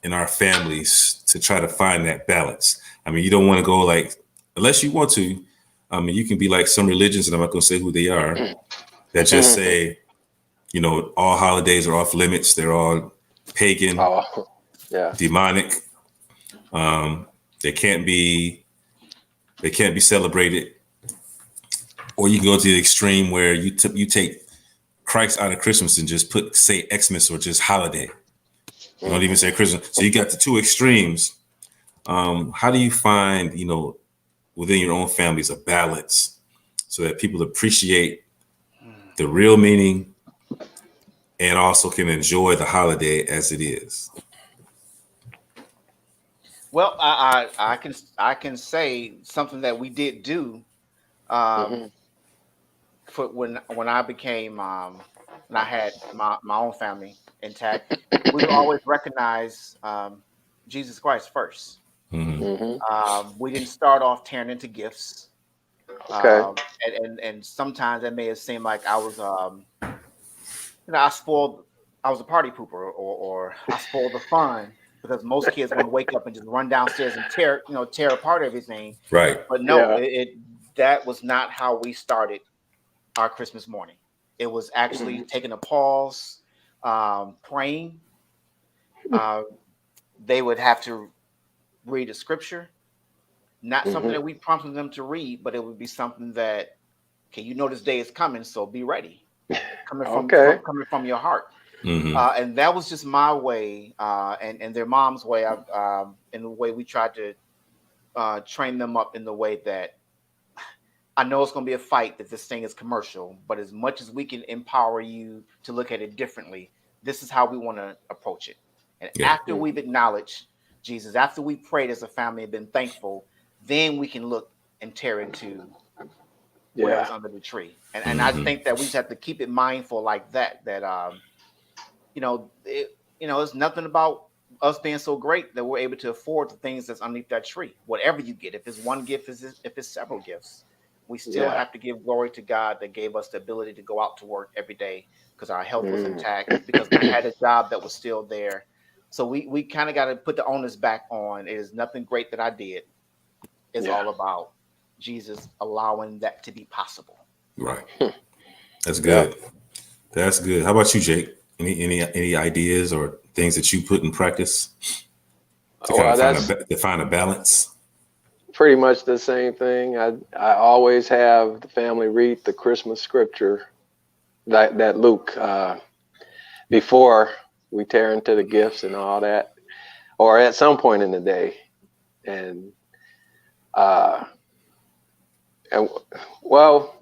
in our families to try to find that balance? I mean, you don't want to go unless you want to, you can be like some religions, and I'm not going to say who they are, that just say, all holidays are off limits. They're all pagan, demonic. They can't be celebrated. Or you can go to the extreme where you take Christ out of Christmas and just say Xmas or just holiday. You don't even say Christmas. So you got the two extremes. How do you find, within your own families, a balance so that people appreciate the real meaning and also can enjoy the holiday as it is? Well, I can say something that we did do for when I became when I had my own family intact. We would always recognize Jesus Christ first. We didn't start off tearing into gifts. and sometimes it may have seemed like I was I spoiled. I was a party pooper, or I spoiled the fun because most kids want to wake up and just run downstairs and tear apart everything. Right. But no, that was not how we started our Christmas morning. It was actually taking a pause, praying. They would have to read a scripture, not something that we prompted them to read, but it would be something that, okay, this day is coming, so be ready. Coming from your heart. And that was just my way, and their mom's way. In the way we tried to train them up in the way that I know it's going to be a fight that this thing is commercial, but as much as we can empower you to look at it differently, this is how we want to approach it. And after we've acknowledged Jesus, after we prayed as a family and been thankful, then we can look and tear into whatever's under the tree. And I think that we just have to keep it mindful like that, it's nothing about us being so great that we're able to afford the things that's underneath that tree. Whatever you get, if it's one gift, if it's several gifts, we still have to give glory to God that gave us the ability to go out to work every day because our health was intact, because we had a job that was still there. So we kind of got to put the onus back on. It is nothing great that I did. It's all about Jesus allowing that to be possible. Right. That's good. That's good. How about you, Jake? Any ideas or things that you put in practice to find a balance? Pretty much the same thing. I always have the family read the Christmas scripture, that Luke, before we tear into the gifts and all that, or at some point in the day. And well,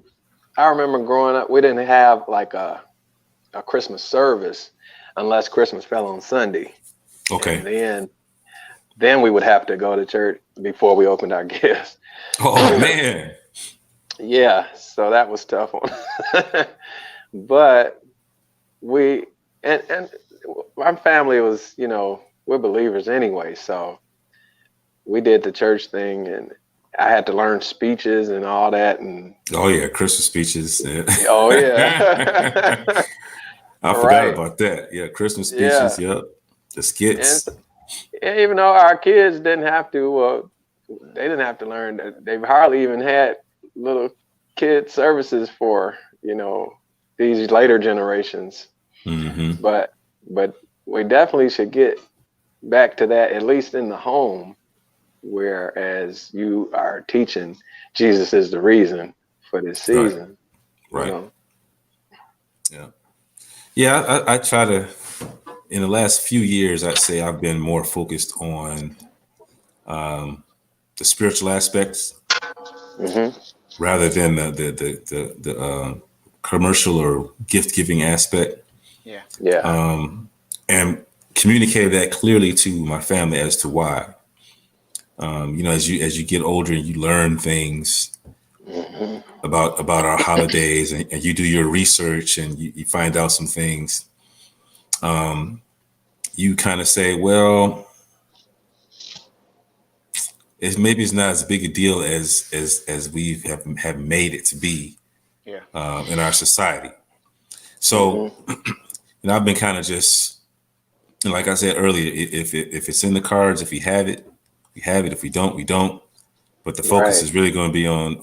I remember growing up, we didn't have like a Christmas service unless Christmas fell on Sunday. Okay. And then we would have to go to church before we opened our gifts. Oh man. Yeah, so that was tough on. But we and my family was, we're believers anyway, so we did the church thing, and I had to learn speeches and all that. And Christmas speeches. Oh yeah. I forgot about that. Yeah, Christmas speeches. Yep. The skits. And even though our kids didn't have to, they didn't have to learn that. They've hardly even had little kid services for, these later generations. But we definitely should get back to that, at least in the home, whereas you are teaching Jesus is the reason for this season. Right. Yeah, I try to, in the last few years, I'd say I've been more focused on the spiritual aspects rather than the commercial or gift giving aspect. And communicate that clearly to my family as to why. As you get older and you learn things about our holidays, and you do your research and you find out some things, you kind of say, well, maybe it's not as big a deal as we have made it to be in our society. So, I've been kind of just, like I said earlier, if it's in the cards, if we have it, we have it. If we don't, we don't. But the focus is really going to be on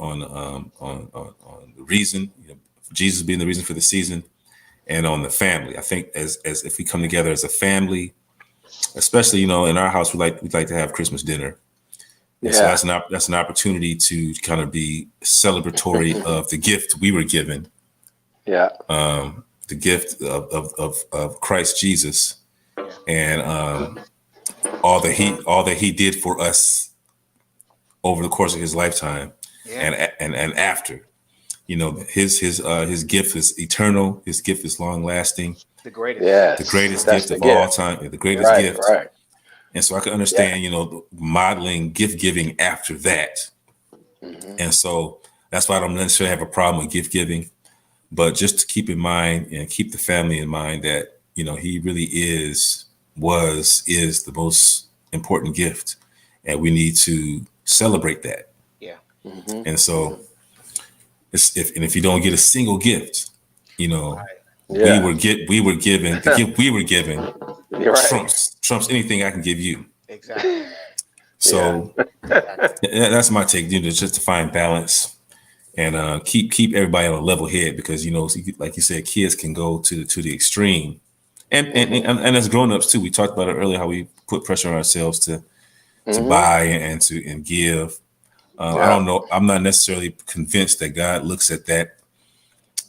the reason, Jesus being the reason for the season, and on the family. I think as if we come together as a family, especially in our house, we'd like to have Christmas dinner. Yeah. So that's an opportunity to kind of be celebratory of the gift we were given. Yeah. The gift of Christ Jesus, and all that he did for us over the course of his lifetime, and after. His gift is eternal. His gift is long lasting. The greatest. Yes, the greatest gift of all time. The greatest gift. Right. And so I can understand, modeling gift giving after that. And so that's why I don't necessarily have a problem with gift giving, but just to keep in mind and keep the family in mind that, he really is the most important gift, and we need to celebrate that. Yeah. And so if you don't get a single gift, you know, Yeah. we were given the gift we were given You're right. trumps anything I can give you. Exactly. So that's my take, just to find balance and keep everybody on a level head, because like you said, kids can go to the extreme, and as grown-ups too. We talked about it earlier, how we put pressure on ourselves to buy and give. I don't know. I'm not necessarily convinced that God looks at that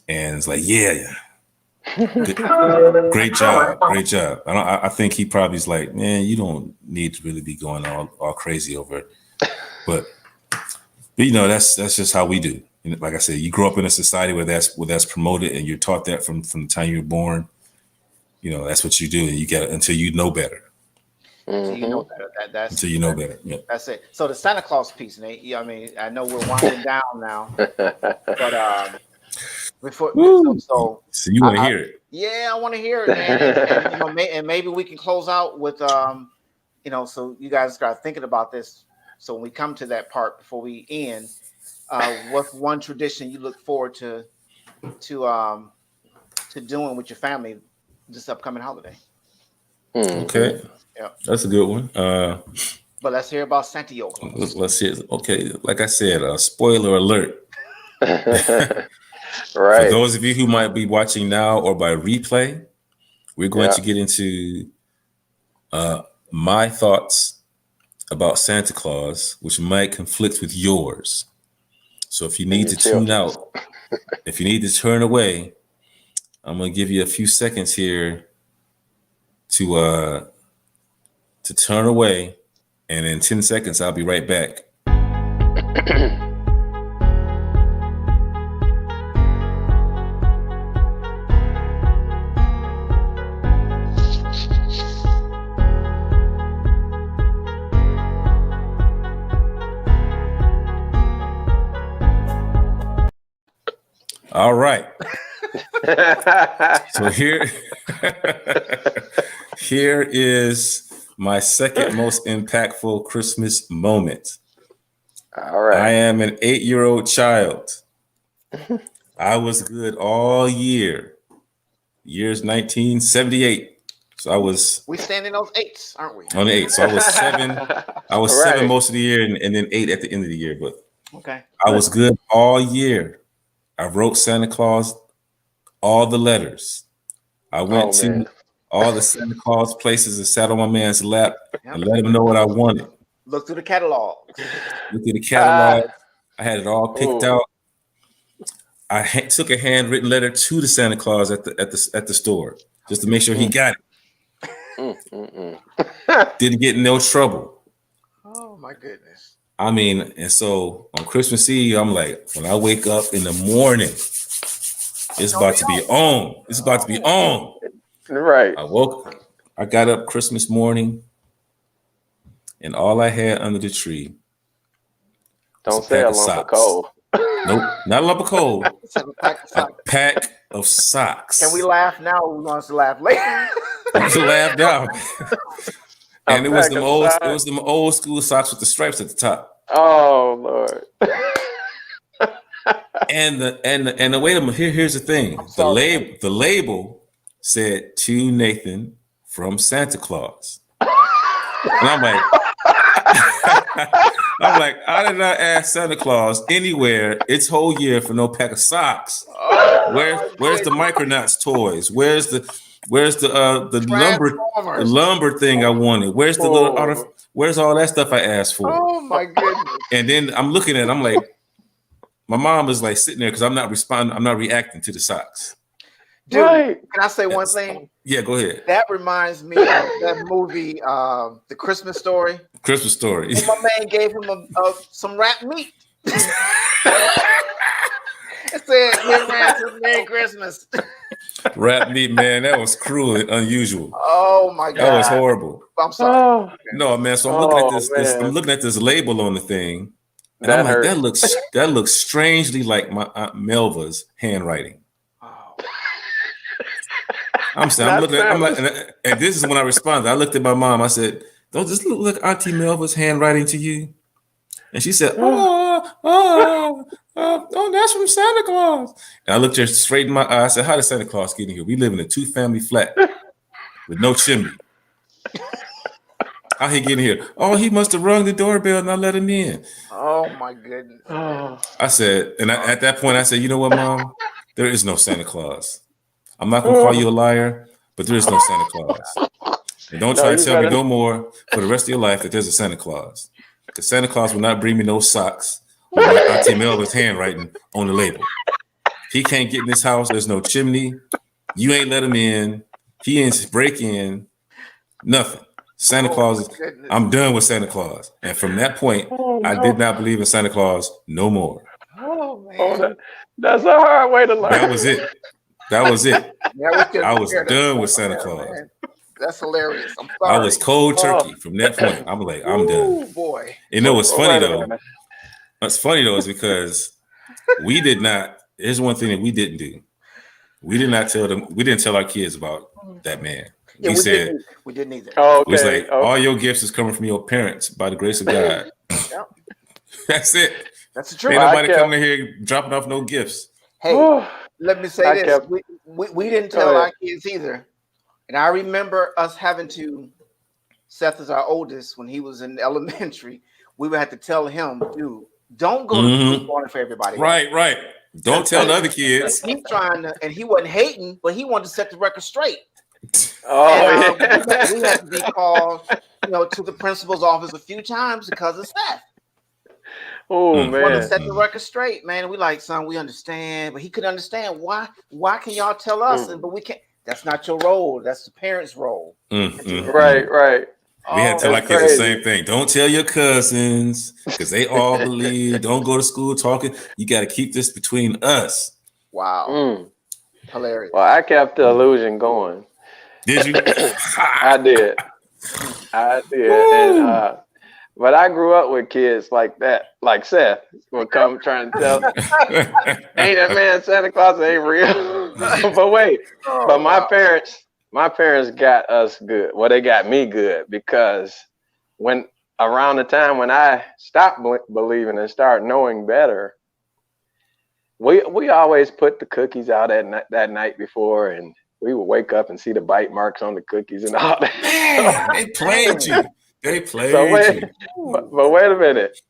and is like, yeah. Great job. I think he probably is like, man, you don't need to really be going all crazy over it. But that's just how we do. Like I said, you grow up in a society where that's promoted, and you're taught that from the time you're born. That's what you do, and you get it until you know better. Until you know better. Until you know better. Yeah. That's it. So the Santa Claus piece, Nate. I mean, I know we're winding down now, but before so you want to hear it? Yeah, I want to hear it, man. And maybe we can close out with so you guys start thinking about this. So when we come to that part before we end, what's one tradition you look forward to doing with your family this upcoming holiday? Okay, yeah, that's a good one. But let's hear about Santa Claus. Let's hear. Okay, like I said, spoiler alert. Right. For those of you who might be watching now or by replay, we're going to get into my thoughts about Santa Claus, which might conflict with yours. So if you need to tune out, if you need to turn away, I'm going to give you a few seconds here to turn away, and in 10 seconds, I'll be right back. All right. So here is my second most impactful Christmas moment. All right. I am an 8-year-old child. I was good all year. Year's 1978. So I was. We stand in those 8s, aren't we? On the 8. So I was 7. I was 7 most of the year, and then 8 at the end of the year. But okay, I was good all year. I wrote Santa Claus all the letters. I went to all the Santa Claus places and sat on my man's lap and let him know what I wanted. Look through the catalog. I had it all picked out. I took a handwritten letter to the Santa Claus at the store just to make sure he got it. Didn't get in no trouble. Oh my goodness. I mean, and so on Christmas Eve, I'm like, when I wake up in the morning, it's about to be on. It's about to be on. Right. I got up Christmas morning, and all I had under the tree. Don't say a lump of coal. Nope, not a lump of coal. A pack of socks. Can we laugh now, or we want to laugh later? You can laugh now. And it was them old school socks with the stripes at the top. Oh Lord. and the way here's the thing. The label said, to Nathan from Santa Claus. And I'm like, I did not ask Santa Claus anywhere its whole year for no pack of socks. Where's the Micronauts toys? Where's the lumber thing I wanted? Where's the where's all that stuff I asked for? Oh my goodness. And then I'm looking at it, I'm like, my mom is like sitting there because I'm not responding, I'm not reacting to the socks. Dude, right. Can I say one thing? Yeah, go ahead. That reminds me of that movie, The Christmas Story. Christmas Story. And my man gave him some wrapped meat. It said, Merry Christmas. Wrapped meat, man, that was cruel and unusual. Oh my God. That was horrible. I'm sorry. Oh. No, man. So I'm looking at this I'm looking at this label on the thing. And I'm like, that looks strangely like my Aunt Melva's handwriting. I'm looking at, I'm like, and this is when I responded. I looked at my mom. I said, "Don't this look like Auntie Melva's handwriting to you?" And she said, "Oh, oh, that's from Santa Claus. And I looked her straight in my eye. I said, how did Santa Claus get in here? We live in a 2-family flat with no chimney. How he get in here? Oh, he must have rung the doorbell and I let him in. Oh my goodness. I said, and at that point, I said, you know what, Mom? There is no Santa Claus. I'm not going to call you a liar, but there is no Santa Claus. And don't try to tell me no more for the rest of your life that there's a Santa Claus. Because Santa Claus will not bring me no socks with my Auntie Melvin's handwriting on the label. He can't get in this house. There's no chimney. You ain't let him in. He ain't break in. Nothing. Santa Claus, I'm done with Santa Claus. And from that point, I did not believe in Santa Claus no more. Oh, man. That's a hard way to learn. That was it. That was it. Yeah, I was done with Santa Claus. Man. That's hilarious. I'm sorry. I was cold turkey from that point. I'm like, I'm done. Oh, boy. You know what's funny though? What's funny though is because we did not. Here's one thing that we didn't do. We did not tell them. We didn't tell our kids about that man. Yeah, we said we didn't either. Oh, okay. we was like, all your gifts is coming from your parents by the grace of God. Yep. That's it. That's the truth. Ain't nobody coming in here dropping off no gifts. Hey, let me say this. We didn't tell our kids either. And I remember us having to, Seth is our oldest, when he was in elementary, we would have to tell him, dude, don't go to school morning for everybody. Right. Don't tell the other kids. He's trying to, and he wasn't hating, but he wanted to set the record straight. Oh, and, we had to be called, to the principal's office a few times because of Seth. Oh Man, want to man. set the record straight, man. We like, son, we understand, but he could understand why can y'all tell us, but we can't. That's not your role. That's the parents' role. Right. We had to tell our kids the same thing. Don't tell your cousins because they all believe. Don't go to school talking. You got to keep this between us. Wow. Hilarious. Well, I kept the illusion going. Did you? I did. And, but I grew up with kids like that, like Seth would come trying to tell, ain't that man Santa Claus ain't real. But wait, my parents got us good. Well, they got me good because when around the time when I stopped believing and started knowing better, we always put the cookies out that night before, and we would wake up and see the bite marks on the cookies and all that. Man, they played you. They played you. But wait a minute.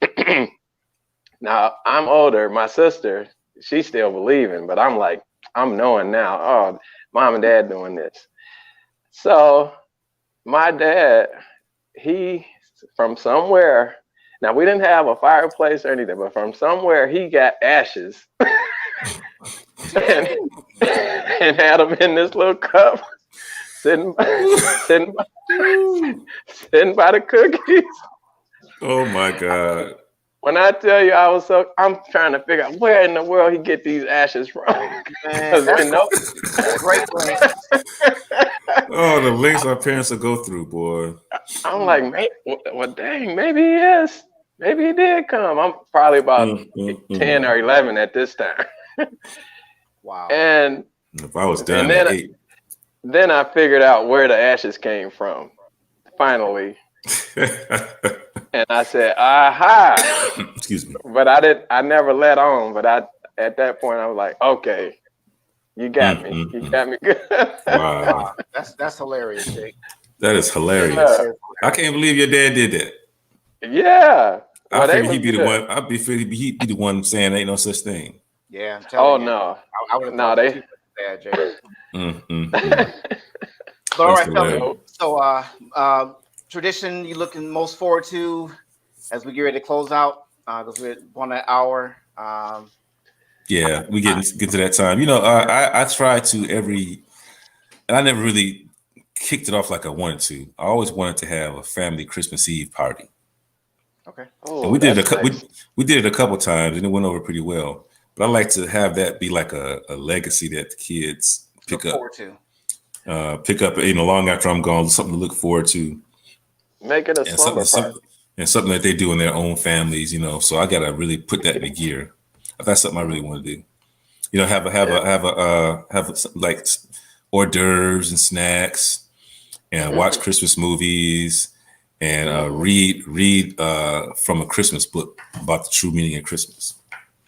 Now, I'm older. My sister, she's still believing, but I'm like, I'm knowing now, oh, mom and dad doing this. So my dad, he, from somewhere, now we didn't have a fireplace or anything, but from somewhere he got ashes and had them in this little cup sitting by the cookies. Oh my God. When I tell you I'm trying to figure out where in the world he get these ashes from. Man, great plan. Oh, the links our parents will go through, boy. I'm like, well, dang, maybe he is. Maybe he did come. I'm probably about 10 or 11 at this time. Wow. And if I was done at 8. Then I figured out where the ashes came from. Finally. And I said, aha. Excuse me. But I never let on. But at that point I was like, okay, you got me. You got me good. Wow. That's hilarious, Jake. That is hilarious. Yeah. I can't believe your dad did that. Yeah. I figured he'd be the one. I'd be figured he'd be the one saying ain't no such thing. Yeah. I'm telling you. No. I would have thought they. Bad, Jake. But all right, fellas. So, tradition you looking most forward to as we get ready to close out? Because we're on an hour. Yeah, we get to that time. I try to and I never really kicked it off like I wanted to. I always wanted to have a family Christmas Eve party. Okay. And we did we did it a couple times and it went over pretty well. But I like to have that be like a legacy that the kids pick up long after I'm gone, something to look forward to. Make it a slumber party. And something that they do in their own families, So I gotta really put that in the gear. That's something I really want to do. Have like hors d'oeuvres and snacks, and watch Christmas movies, and read from a Christmas book about the true meaning of Christmas.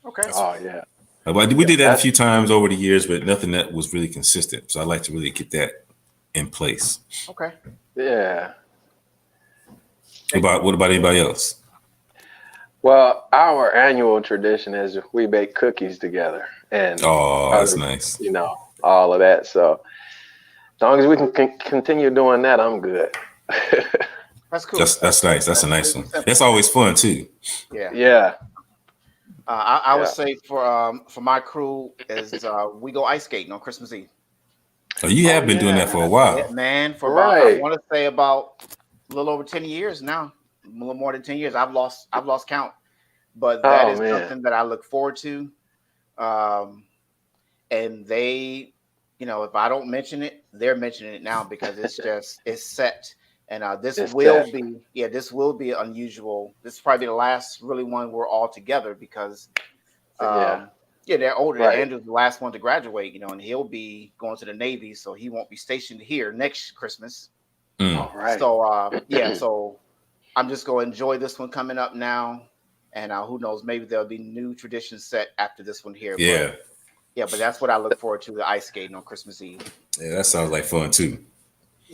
Okay. Oh yeah. We did that a few times over the years, but nothing that was really consistent. So I'd like to really get that in place. Okay. Yeah. What about anybody else? Well, our annual tradition is we bake cookies together, and That's nice. You know, all of that. So as long as we can continue doing that, I'm good. That's cool. That's nice. That's a nice one. That's always fun too. Yeah. Yeah. I would say for my crew is we go ice skating on Christmas Eve. Oh, you have been doing that for a while. Yeah, man, for about, I want to say about a little over 10 years now. A little more than 10 years. I've lost count. But that is something that I look forward to. And they, you know, if I don't mention it, they're mentioning it now because it's set. And this will be unusual. This is probably the last really one we're all together because they're older. Right. Andrew's the last one to graduate, you know, and he'll be going to the Navy, so he won't be stationed here next Christmas. All right. So so I'm just going to enjoy this one coming up now, and who knows, maybe there'll be new traditions set after this one here. Yeah. But that's what I look forward to, the ice skating on Christmas Eve. Yeah, that sounds like fun too.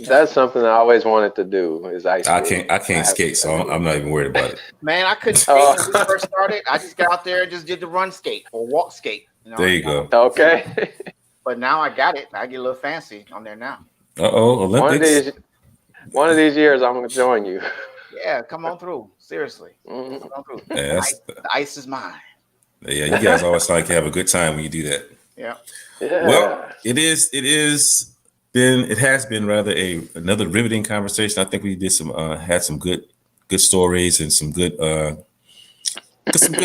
That's something I always wanted to do is ice skate. I can't skate, so I'm not even worried about it. Man, I couldn't skate when we first started. I just got out there and just did the run skate or walk skate. You know? There you go. Okay. But now I got it. I get a little fancy on there now. Olympics. One of these years, I'm going to join you. Yeah, come on through. Seriously. Mm-hmm. Come on through. Yeah, the ice is mine. Yeah, you guys always like to have a good time when you do that. Yeah. Well, it has been rather another riveting conversation. I think we did had some good stories and some good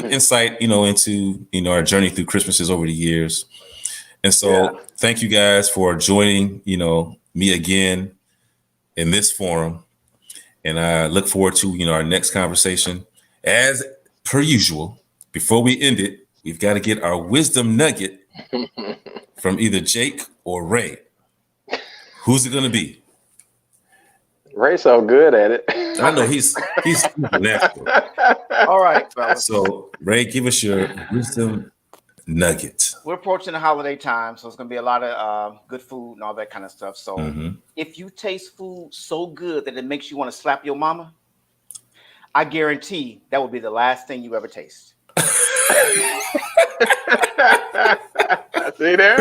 insight, you know, into, you know, our journey through Christmases over the years. And so thank you guys for joining, you know, me again in this forum. And I look forward to, you know, our next conversation. As per usual, before we end it, we've got to get our wisdom nugget from either Jake or Ray. Who's it going to be? Ray's so good at it. I know he's natural. All right, fellas. So Ray, give us your wisdom nugget. We're approaching the holiday time, so it's going to be a lot of good food and all that kind of stuff. So if you taste food so good that it makes you want to slap your mama, I guarantee that will be the last thing you ever taste. See there?